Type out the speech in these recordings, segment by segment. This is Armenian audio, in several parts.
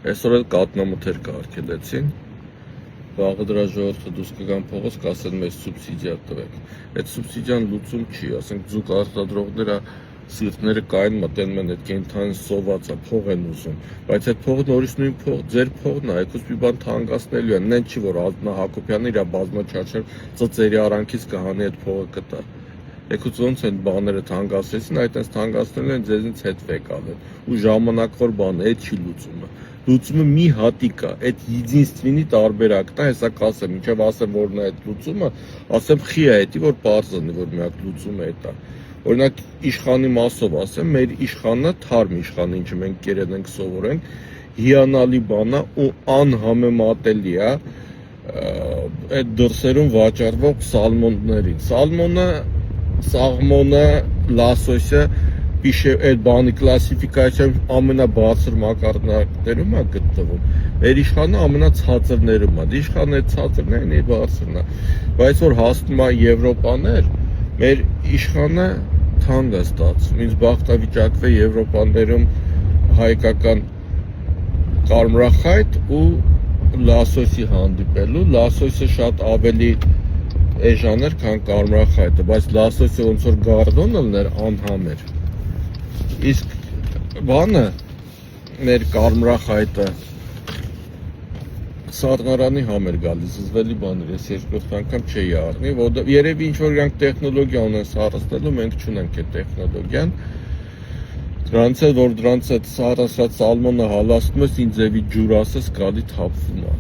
Այսօր էլ կատնամթեր կարգելեցին, վաղը դրա ժողովուրդը դուրս կգան փողոց, կասեն մեզ սուբսիդիա տվեք։ Այդ սուբսիդիան լուծում չի, ասենք ձուկ արտադրողները սիրտները կային մտնում են այդ կենթանի սովածա, փող են ուզում, բայց այդ փողը նորից նույն փող, ձեր փողն է, եկուս մի բան թանկացնելու են, նեն չի որ Ալտնա Հակոբյանը իր բազմաչարչար ծծերի արանքից կհանի այդ փողը կտա։ Եկուց ոնց են բաները թանկացրեցին, այդպես թանկացնելու են ձեզնից հետ եկալ են։ Ու ժամանակավոր բան է, այդ չի լուծումը։ Լուծումը մի հատիկ է, այդ единственный տարբերակն է, հեսա կասեմ, մինչև ասեմ որն է այդ լուծումը, ասեմ խի է էդի, որ պարզնի, որ միակ լուծումը է դա։ Օրինակ իշխանի մասով ասեմ, մեր իշխանը թարմ իշխանը, ինչը մենք կերել ենք սովորենք, հիանալի բան է ու անհամեմատելի է այդ դրսերում վաճառվող սալմոններին։ Սաղմոնը, լասոսը այդ բանի կլասիֆիկացիայում ամենաբարձր մակարդակներում է գտնվում։ Մեր իշխանը ամենացածրներում է, իշխանը այդ ցածրներն է բարձրն է։ Բայց որ հասնում է Եվրոպաներ, մեր իշխանը թանկ է ստացվում։ Ինձ բախտավիճակվե Եվրոպաներում հայկական կարմրախայտ ու լասոսի հանդիպելու, լասոսը շատ ավելի էժան էր, քան կարմրախայտը, բայց լասոսը ոնց որ գարդոնը լներ անհամ էր։ Իսկ բանը մեր կարմրախայտը սառնարանի համ էր գալիս, զզվելի բան էր, ես երկրորդ անգամ չէի առնի, երևի ինչ-որ իրանք տեխնոլոգիա ունեն սառեցնելու, մենք չունենք այդ տեխնոլոգիան, դրանց է, որ դրանց այդ սառեցրած սալմոնը հալաստում ես, ինձ ձևի ջուրասը սկալի թափվում է։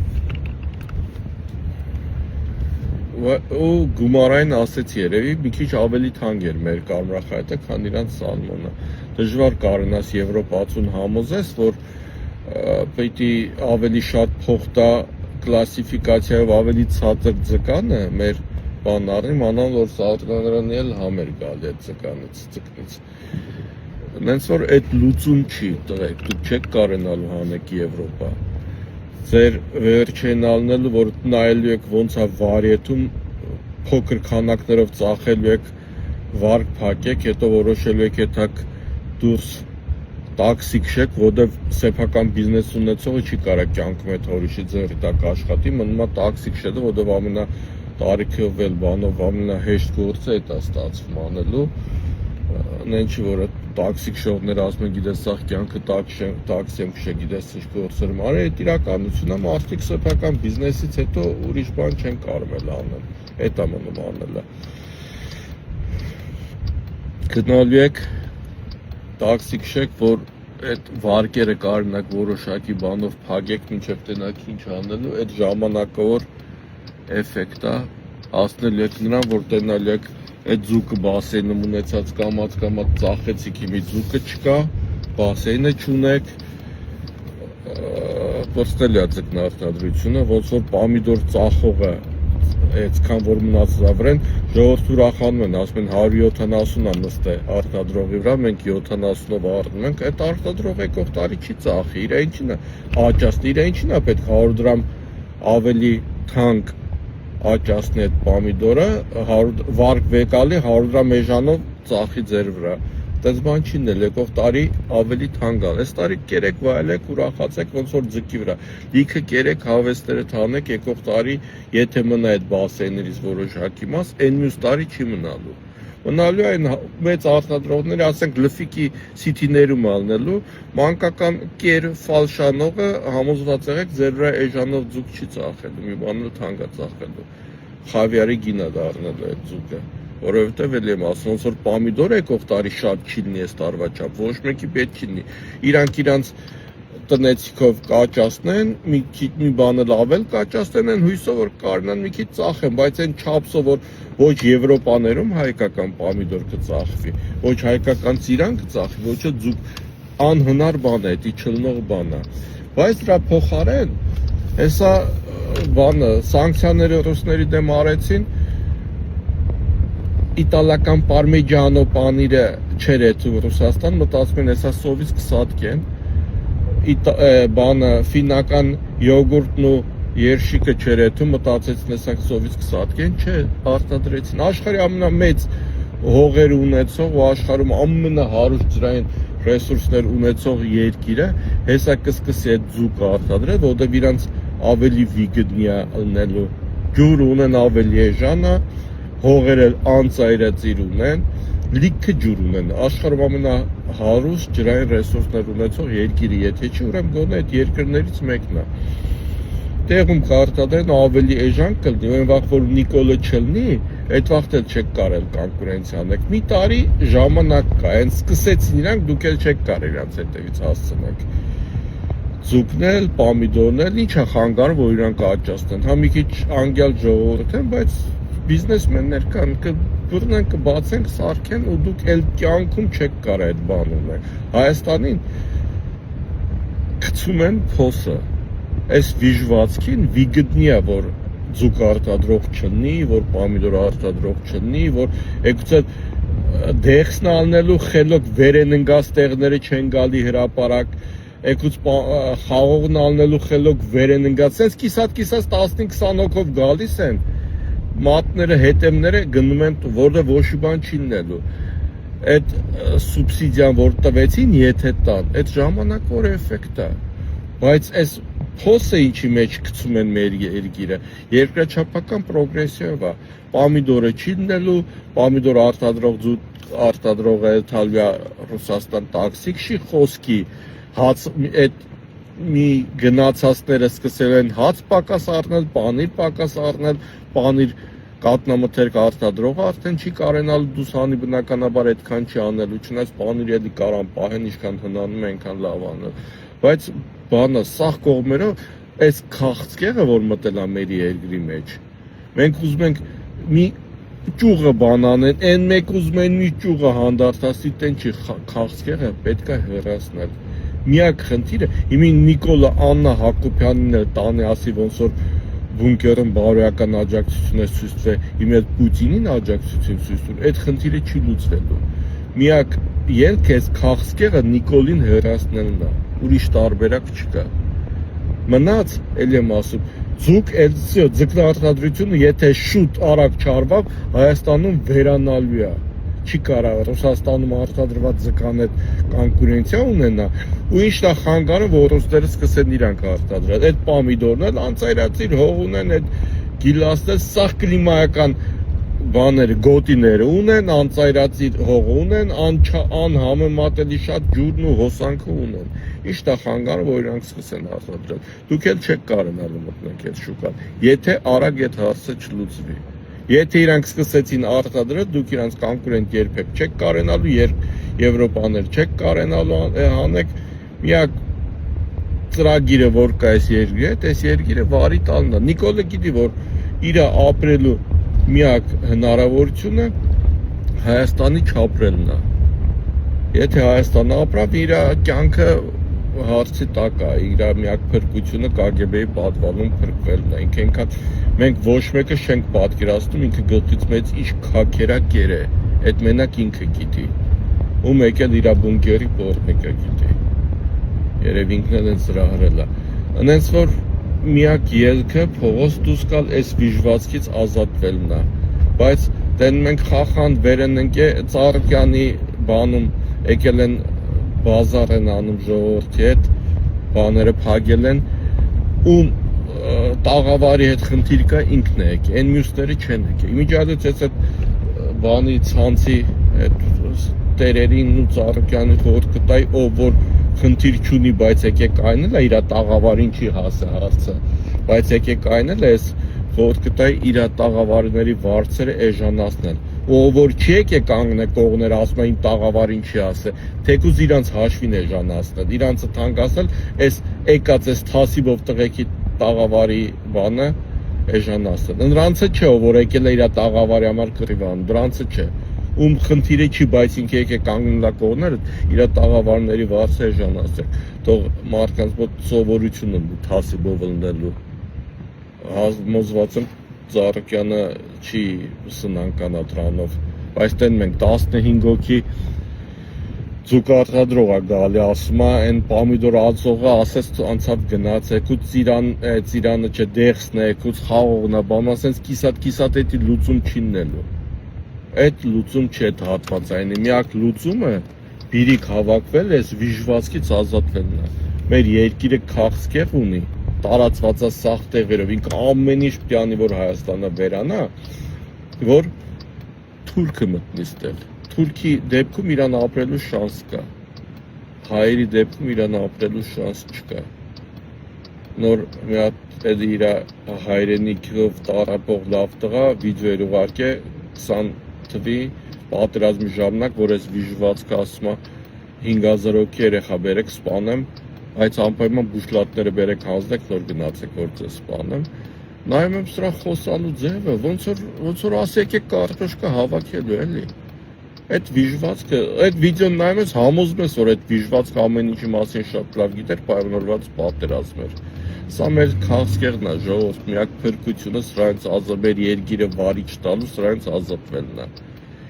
Ու գումարային ասեց երևի, մի քիչ ավելի թանկ էր մեր կարմրախայտը, քան իրանց սալմոնը։ Դժվար կարենաս Եվրոպացուն համոզես, որ պետք է ավելի շատ փող տա կլասիֆիկացիայով ավելի ցածր ձկանը մեր բան առնի, մանավանդ որ սառնարանի էլ համ էր գալի այդ ձկանից, ձկնից։ Նենց որ այդ լուծում չի, տղեկ, դուք չեք կարենալու հանեք Եվրոպա։ Ձեր վերջին ալնելու, որ նայելու եք ոնց է վարիեթում, փոքր քանակներով ծախելու եք, վարկ փակեք, հետո որոշելու եք եթակ դուրս տաքսի քշեք, որտեվ սեփական բիզնես ունեցողը չի կարա կյանքում այդ հորիշի ձեռի տակ աշխատի, մնում է տաքսի քշելը, որտեվ ամենա տարիքով էլ բանով ամենահեշտ գործը է դա ստացվում անելու։ Նեն չի որ տաքսի քշողները ասում են գիտես սաղ կյանքը տաքսի եմ քշե, գիտես ինչ գործեր եմ արել, այդ իրականությունն է, մարդիկ սեփական բիզնեսից հետո ուրիշ բան չեն կարողել անել, այդ է մնում անելը։ Գտնալու եք տաքսի քշեք, որ այդ վարկերը կարողանաք որոշակի բանով փակեք, մինչև տենաք ինչ անելու, այդ ժամանակավոր էֆեկտ է, հասնելու եք նրան, որ տենալու եք այդ ձուկը բասեյնում ունեցած կամած ծախեցիք իմի ձուկը չկա, բասեյնը չունեք, պրստել է ձկնարտադրությունը, ոնց որ պամիդոր ծախողը այդքան որ մնացած վրան ժողովուրդ ուրախանում են, ասում են 170 է նստե արտադրողի վրա, մենք 70-ով առնում ենք, այդ արտադրող եկող տարի չի ծախի, իր ինչին է աճացնի, իր ինչին է պետք 100 դրամ ավելի թանկ աճացնի այդ պամիդորը, վարկ վեկալի 100 դրամ էժանով ծախի ձեր վրա։ Դες բան չի նել, եկող տարի ավելի թանկ է, այս տարի կերեք վայելեք, ուրախացեք ոնց որ ձկի վրա։ Լիքը կերեք հավեստերը թանեք, եկող տարի եթե մնա այդ բասեյներից որոշակի մաս, այն մյուս տարի չի մնալու։ Մնալու այն մեծ արտադրողները, ասենք լֆիկի սիթիներում ալնելու, մանկական կեր ֆալշանողը համոզված եղեք ձեր վրա էժանով ձուկ չի ծախելու, մի բան էլ թանկ է ծախելու։ Խավիարի գին է դառնելու այդ ձուկը, որովհետև էլ եմ ասում, ոնց որ պամիդոր եկող տարի շատ չի լինի այս տարվա չափ, ոչ մեկի պետք չի լինի։ Իրանք իրանց տնեցիկով կաճացնեն, մի բանը լավել կաճացնեն, են հույսով որ կարողանան մի քիչ ծախեն, բայց այն չափսով որ ոչ Եվրոպաներում հայկական պամիդոր կծախվի, ոչ հայկական ծիրան կծախվի, ոչ ձուկ անհնար բան է, դա չլնող բան է։ Բայց դրա փոխարեն հեսա բանը սանկցիաները ռուսների դեմ արեցին, իտալական պարմեջանո պանիրը չեր էթու Ռուսաստան, մտածում են հեսա սովից կսատկեն, բանը ֆինական յոգուրտն ու երշիկը չեր էթում, մտածեցին հեսա սովից կսատկեն, չէ, արտադրեցին, աշխարհի ամենամեծ հողեր ունեցող ու աշխարհում ամենահարուստ ջրային ռեսուրսներ ունեցող երկիրը հեսա կսկսի այդ ձուկը արտադրել, որտեղ իրանց ավելի վիգտնի է ըլնելու, ջուր ունեն ավելի էժանը, հողերը անծայրածիր ունեն, լիքը ջուր ունեն, աշխարհում ամենահարուստ ջրային ռեսուրսներ ունեցող երկիրը, եթե չի, ուրեմն գոնե այդ երկրներից մեկն է։ Տեղում կարտադրեն ավելի էժան կլինի, այն վաղ որ Նիկոլը չլինի, այդ վաղտ էլ չեք կարել կոնկուրենցիա անեք։ Մի տարի ժամանակ կա, այն սկսեցին իրանք, դուք էլ չեք կարել իրանց հետևից հասցնեք։ Ձուկն էլ, պամիդորն էլ, ինչ է խանգարում, որ իրանք աճացնեն։ Հա մի քիչ անգյալ ժողովուրդ են, բայց բիզնեսմեններ կան, կբռնեն, կբացեն, կսարքեն ու դուք էլ կյանքում չեք կարել այդ բանը ունենալ։ Հայաստանին գցում են փոսը։ Այս վիժվածքին վիգտնի է, որ ձուկ արտադրող չլինի, որ պամիդոր արտադրող չլինի, որ եկուցե դեղսն անելու խելոք վերեն ընկած տեղները չեն գալի հրապարակ, եկուց խաղողն անելու խելոք վերեն ընկած, sense կիսատ 15-20 հոգով գալիս են, մատները, հետևները գնում են, որը ոչ բան չի լինելու։ Այդ սուբսիդիան, որ տվեցին, եթե տան, այդ ժամանակավոր էֆեկտ է, բայց այս փոսը ինչի մեջ գցում են մեր երկիրը, երկրաչափական պրոգրեսիվ է, պամիդորը չի լինելու, պամիդոր արտադրողը Իտալիա, Ռուսաստան տաքսիկ չի խոսքի, հաց այդ մի գնացածները սկսել են հաց պակաս առնել, պանիր պակաս առնել, պանիր կատնամթերք արտադրողը արդեն չի կարենալ դուսանի բնականաբար այդքան չի անելու, չնայած պանիրը էլի կարան պահեն, ինչքան հնանում է, այնքան լավ անել, բայց բանը սաղ կողմերով այս քաղցկեղը, որ մտել է մեր երկրի մեջ, մենք ուզում ենք մի ճյուղը բանանեն, այն մեկ ուզում են մի ճյուղը հանդարտասի, տեն չի քաղցկեղը պետք է հեռացնել։ Միակ խնդիրը, հիմի Նիկոլը Աննա Հակոբյանին էլ տանի ասի ոնց որ բունկերում բարոյական աջակցություն է ցույցվել, հիմա այդ Պուտինին աջակցություն ցույցում, այդ խնդիրը չի լուծվելու։ Միակ ելքը այս քաղցկեղը Նիկոլին հեռացնելն է, ուրիշ տարբերակ չկա։ Մնաց, էլ եմ ասում, ձուկ ձկնարտադրությունը եթե շուտ արագ չարվավ, Հայաստանում վերանալու է։ Չի կարա Ռուսաստանում արտադրված ձկան այդ կոնկուրենցիա ունենա, ու ինչն է խանգարը, որ ռուսները սկսեն իրանք արտադրել։ Այդ պամիդորն էլ անծայրածիր հող ունեն, այդ գիլասներ, սաղ կլիմայական բաները, գոտիները ունեն, անծայրածիր հող ունեն, անհամեմատելի շատ ջուրն ու հոսանքը ունեն։ Ինչն է խանգարը, որ իրանք սկսեն արտադրել։ Դուք էլ չեք կարենալու մտնեք այդ շուկան, եթե արագ այդ հարցը չլուծվի։ Եթե իրանք սկսեցին արտադրել, դուք իրանք կոնկուրենտ երբեք չեք կարենալու, Եվրոպաներ չեք կարենալու հանեք, միակ ծրագիրը, որ կա այս երկրի հետ, այս երկիրը վարի տալն է։ Նիկոլը գիտի, որ իր ապրելու միակ հնարավորությունը Հայաստանի չապրելն է։ Եթե Հայաստանը ապրավ, իր կյանքը հարցի տակ է, իր միակ փրկությունը KGB-ի պատվանում փրկվելն է։ Ինքնին մենք ոչ մեկը չենք պատկերացնում, ինքը գլխից մեծ ինչ քաքերակեր է, այդ մենակ ինքը գիտի։ Ում եկել իր բունկերի պորտիկը գիտի։ Երևի ինքն էլ ծրահրել է։ Այնց որ միակ ելքը փողոց դուրս գալ այս վիժվածքից ազատվելն է։ Բայց դեն մենք խախանդ վերեն ենք Ծառուկյանի բանում եկել են բազար են անում ժողովրդի հետ, բաները փակել են, ում տաղավարի հետ խնդիր կա ինքն է եկել, այն մյուսները չեն եկել։ Իմիջիայլոց այդ բանի ցանցի տերերին ու Ծառուկյանի խորհուրդ կտայի, ով որ խնդիր չունի, բայց եկեք այնել է իր տաղավարին չի հասցը, բայց եկեք այնել է այս խորհուրդ կտայի իր տաղավարների վարձերը էժանացնել։ Ով որ չի եկել կանգնել կողներ, ասում է իմ տաղավարին չի ասել, թեկուզ իրանց հաշվին էժանացնել, իրանցը թանկացնել, այս եկած այս թասիբով տղեկի տաղավարի բանը էժանացնել։ Նրանցը չէ, ով որ եկել է իր տաղավարի համար կռիվան, դրանցը չէ։ Ում խնդիրը չի, բայց ինքը եկել կանգնելա կողները, իր տաղավարների վարձը էժանացնել։ Թող մարդկանց մոտ սովորություն ունի թասիբով լնելու։ Համոզված եմ Ծառուկյանը չի սնանկանա դրանով, բայց տեն մենք 15 հոգի ձուկ արտադրող է գալի, ասում է այն պամիդոր ածողը ասես անցավ գնաց, եկուց ծիրանը չէ, դեղսն է, եկուց խաղողն է, բան ասենց կիսատ էդի լուծում չի լինելու։ Այդ լուծում չի այդ հատվածայինի, միակ լուծումը բիրիկ հավաքվել, այս վիժվածքից ազատվելն է։ Մեր երկիրը քաղցկեղ ունի, տարածված է սաղ տեղերով, ինքը ամեն ինչ պետք է անի, որ Հայաստանը վերանա, որ թուրքը մտնի ստեղ։ Թուրքի դեպքում իրան ապրելու շանս կա։ Հայերի դեպքում իրան ապրելու շանս չկա։ Նոր մի հատ իր հայրենիքով տարապող լավ տղա վիդեոեր ուղարկե 20 թվի պատերազմի ժամանակ, որ այս վիժվածքը ասում է 5000 հոգի երեխա բերեք սպանեմ, այդ անպայման բուժլատները բերեք հանձնեք, նոր գնացեք որ ձեզ սպանեմ։ Նայում եմ սրա խոսալու ձևը, ոնց որ ասեք եք կարտոշկա հավաքելու էլի։ Այդ վիժվածքը, այդ վիդեոն նայում ես համոզում ես, որ այդ վիժվածքը ամեն ինչի մասին շատ լավ գիտեր, պայմանավորված պատերազմ էր։ Սա մեր քաղցկեղն է, ժողովուրդ, միակ փրկությունը սրանց մեր երկիրը վարի չտալու, սրանց ազատվելն է։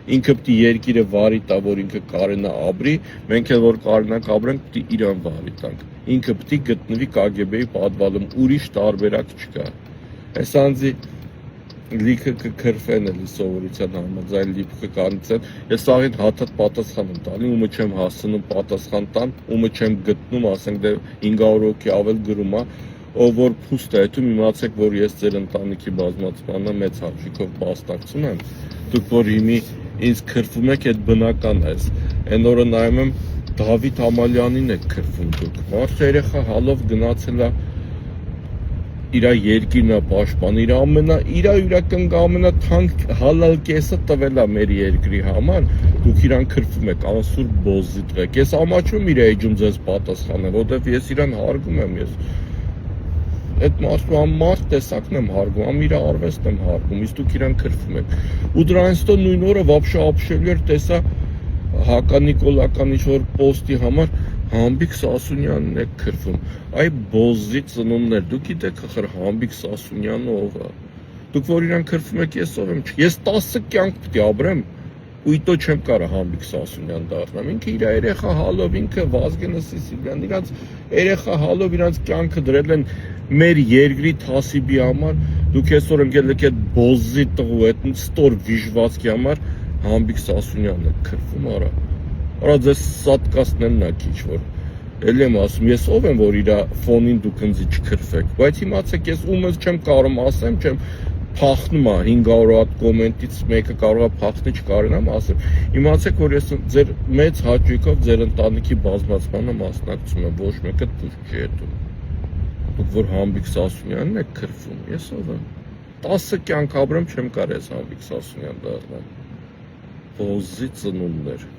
Ինքը պետք է երկիրը վարի տա, որ ինքը կարենա ապրի, մենք էլ որ կարենանք ապրենք, պետք է իրան վարի տանք։ Ինքը պետք է գտնվի KGB-ի պատվալում, ուրիշ տարբերակ չկա։ Այս անձի լիքը կքրֆեն էլի սովորության համաձայն լիքը կանցեն։ Ես աղին հաթաթ պատասխան եմ տալի, ումը չեմ հասցնում պատասխան տան, ումը չեմ գտնում, ասենք դե 500 հոգի ավել գրում է, ով որ փուստ է այդում, իմացեք, որ ես ձեր ընտանիքի բազմացմանը մեծ հաշվիկով բաստակցում եմ։ Դուք որ հիմի ինձ քրվում եք, այդ բնական է։ Այն օրը նայում եմ Դավիթ Ամալյանին եք քրվում դուք։ Մարդը երեխա հալով գնացել է իր երկիրն է պաշտպան, իր յուրաքանք ամենաթանկ հալալ կեսը տվել է մեր երկրի համար, դուք իրան քրվում եք, անսուր բոզի տղեկ։ Ես ամաչում իր էջում ձեզ պատասխանել, որտեվ ես իրան հարգում եմ, ես այդ մարդ տեսակն եմ հարգում, իր արվեստն եմ հարգում, իսկ դուք իրան քրվում եք։ Ու դրանից հետո նույն օրը вообще ապշելու էր տեսա հականիկոլական ինչ-որ պոստի համար Համբիկ Սասունյանն է քրվում։ Այ բոզի ծնուններ, դուք գիտեք խր Համբիկ Սասունյանը ով է։ Դուք որ իրան քրվում եք, ես ով եմ։ Ես 10 կյանք պետք է ապրեմ, ու իտո չեմ կարող Համբիկ Սասունյան դառնամ։ Ինքը իր երեխա հալով, ինքը Վազգենը Սիսիլյան, իրանց երեխա հալով իրանց կյանքը դրել են մեր երկրի թասիբի համար։ Դուք այսօր ընկել եք այդ բոզի տղու, այդ ստոր վիժվածքի համար Համբիկ Սասունյանը քրվում արա։ Արա ձեզ սատկացնելն է քիչ որ։ Էլի եմ ասում, ես ով եմ որ իր ֆոնին դուք ինձ չքրվեք, բայց իմացեք ես ումս չեմ կարող ասեմ, չեմ փախնում է 500 հատ կոմենտից մեկը կարող է փախնի չկարենամ ասեմ։ Իմացեք որ ես ձեր մեծ հաճույքով ձեր ընտանիքի բազմացմանը մասնակցում եմ, ոչ մեկը դուք չի հետում։ Դուք որ Համբիկ Սասունյանն եք քրվում, ես ով եմ։ 10 կյանք ապրեմ չեմ կարող ես Համբիկ Սասունյան դառնալ։ Բոզի ծնուններ։